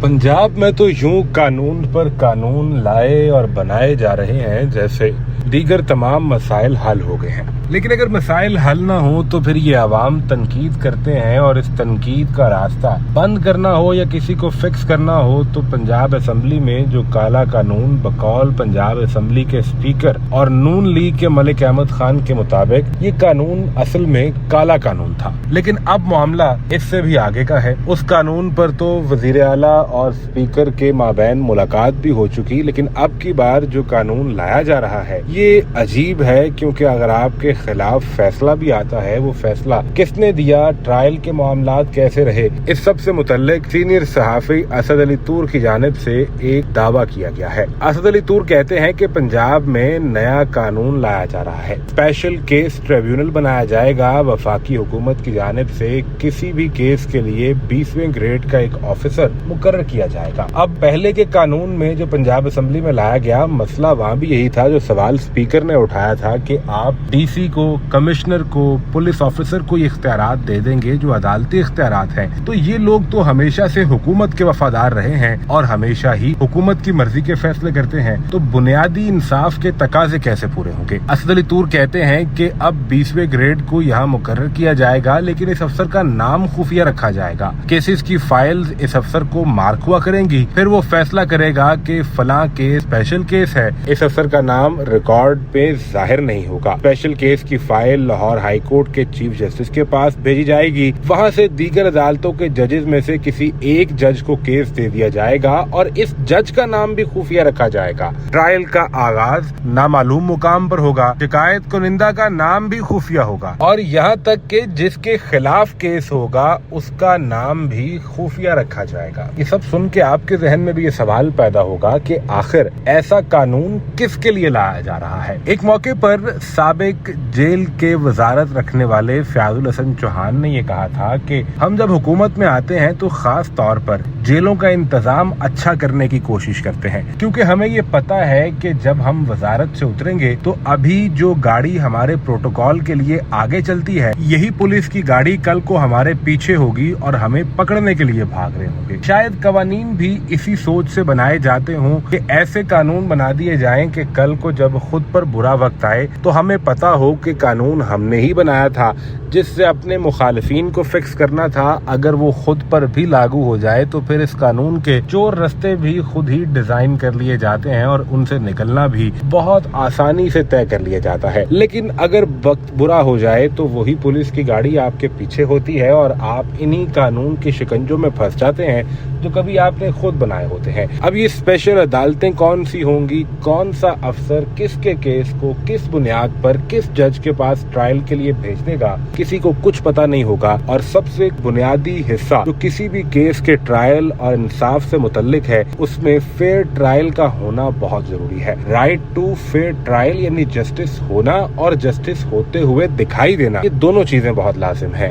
पंजाब में तो यूं कानून पर कानून लाए और बनाए जा रहे हैं जैसे दीगर तमाम मसाइल हल हो गए हैं। लेकिन अगर मसाइल हल ना हो तो फिर ये आवाम तनकीद करते हैं, और इस तनकीद का रास्ता बंद करना हो या किसी को फिक्स करना हो तो पंजाब असेंबली में जो काला कानून बकौल पंजाब असेंबली के स्पीकर और नून लीग के मलिक अहमद खान के मुताबिक ये कानून असल में काला कानून था। लेकिन अब मामला इससे भी आगे का है। उस कानून पर तो वजीर आला और स्पीकर के माबैन मुलाकात भी हो चुकी, लेकिन अब की बार जो कानून लाया जा रहा है ये अजीब है, क्योंकि अगर आपके खिलाफ फैसला भी आता है, वो फैसला किसने दिया, ट्रायल के मामलात कैसे रहे, इस सब से मुतल्लिक सीनियर सहाफी असद अली तूर की जानिब से एक दावा किया गया है। असद अली तूर कहते हैं कि पंजाब में नया कानून लाया जा रहा है, स्पेशल केस ट्रिब्यूनल बनाया जाएगा। वफाकी हुकूमत की जानिब से किसी भी केस के लिए 20वें ग्रेड का एक ऑफिसर मुकर्रर किया जाएगा। अब पहले के कानून में जो पंजाब असेंबली में लाया गया मसला वहाँ भी यही था जो सवाल स्पीकर ने उठाया था कि आप डीसी को, कमिश्नर को, पुलिस ऑफिसर को ये इख्तियारात दे देंगे जो अदालती इख्तियारात हैं, तो ये लोग तो हमेशा से हुकूमत के वफादार रहे हैं और हमेशा ही हुकूमत की मर्जी के फैसले करते हैं, तो बुनियादी इंसाफ के तकाजे कैसे पूरे होंगे। असद अली तूर कहते हैं कि अब 20वें ग्रेड को यहाँ मुकर्रर किया जाएगा, लेकिन इस अफसर का नाम खुफिया रखा जाएगा। केसेस की फाइल्स इस अफसर को मार्क हुआ करेंगी, फिर वो फैसला करेगा कि फलां केस स्पेशल केस है, इस अफसर का नाम रिकॉर्ड पे जाहिर नहीं होगा। स्पेशल केस की फाइल लाहौर हाई कोर्ट के चीफ जस्टिस के पास भेजी जाएगी, वहाँ से दीगर अदालतों के जजेस में से किसी एक जज को केस दे दिया जाएगा और इस जज का नाम भी खुफिया रखा जाएगा। ट्रायल का आगाज नामालूम मुकाम पर होगा, शिकायत कुनिंदा का नाम भी खुफिया होगा और यहाँ तक कि जिसके खिलाफ केस होगा उसका नाम भी खुफिया रखा जाएगा। ये सब सुन के आपके जहन में भी ये सवाल पैदा होगा कि आखिर ऐसा कानून किसके लिए लाया जा रहा है। एक मौके पर साबिक जेल के वजारत रखने वाले फयाजुल हसन चौहान ने ये कहा था कि हम जब हुकूमत में आते हैं तो खास तौर पर जेलों का इंतजाम अच्छा करने की कोशिश करते हैं, क्योंकि हमें ये पता है कि जब हम वजारत से उतरेंगे तो अभी जो गाड़ी हमारे प्रोटोकॉल के लिए आगे चलती है यही पुलिस की गाड़ी कल को हमारे पीछे होगी और हमें पकड़ने के लिए भाग रहे होंगे। शायद कवानीन भी इसी सोच से बनाए जाते हों कि ऐसे कानून बना दिए जाएं कि कल को जब खुद पर बुरा वक्त आए तो हमें पता हो कि कानून हमने ही बनाया था, जिससे अपने मुखालिफिन को फिक्स करना था। अगर वो खुद पर भी लागू हो जाए तो फिर इस कानून के चोर रास्ते भी खुद ही डिजाइन कर लिए जाते हैं और उनसे निकलना भी बहुत आसानी से तय कर लिया जाता है। लेकिन अगर वक्त बुरा हो जाए तो वही पुलिस की गाड़ी आपके पीछे होती है और आप इन्हीं कानून के शिकंजों में फंस जाते हैं जो कभी आपने खुद बनाए होते हैं। अब ये स्पेशल अदालतें कौन सी होंगी, कौन सा अफसर किसके केस को किस बुनियाद पर किस जज के पास ट्रायल के लिए भेज देगा, किसी को कुछ पता नहीं होगा। और सबसे बुनियादी हिस्सा जो किसी भी केस के ट्रायल और इंसाफ से मुतल्लिक है उसमें फेयर ट्रायल का होना बहुत जरूरी है। राइट टू फेयर ट्रायल यानी जस्टिस होना और जस्टिस होते हुए दिखाई देना, ये दोनों चीजें बहुत लाजिम है।